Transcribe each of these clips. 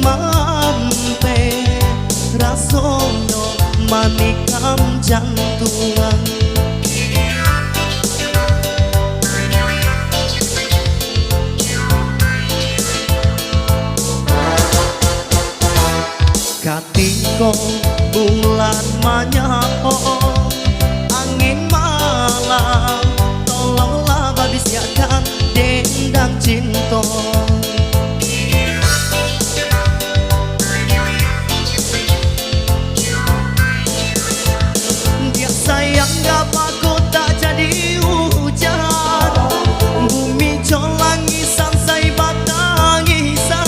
mampe rasono manikam jantungan. Katiko bulan manyao angin malam, tolonglah babi siakan dendang cinta. Dia sayang gak aku tak jadi hujan, bumi jolangisan saya batangisan.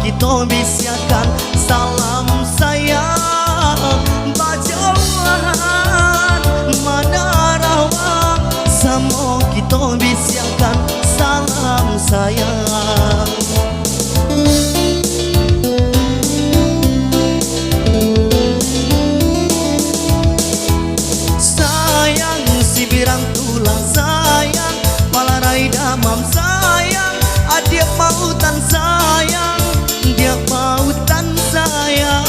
Kita bisiakan salam sayang, bajauhan mana rawang. Samo kita bisiakan salam sayang. Sayang si birang tulang sayang, palarai damam sayang, adik mautan sayang, dia mautan sayang.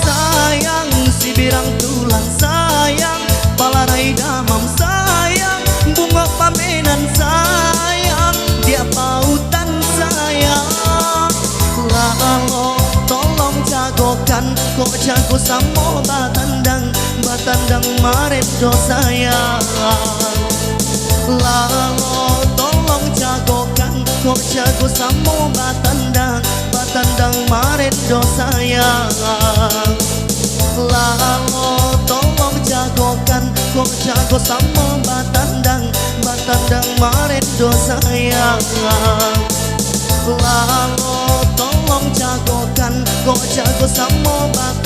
Sayang si birang tulang sayang, palarai damam sayang, bunga pamenan sayang, dia mautan sayang. Lalo tolong jagokan, kok jago samo batandang, batandang maredo sayang. Lalo tolong jagokan, kok jago samo batandang, batandang maredo sayang. Lalo tolong jagokan, kok jago samo batandang, batandang maredo sayang. Lalo tolong jagokan, kok jago samo batandang,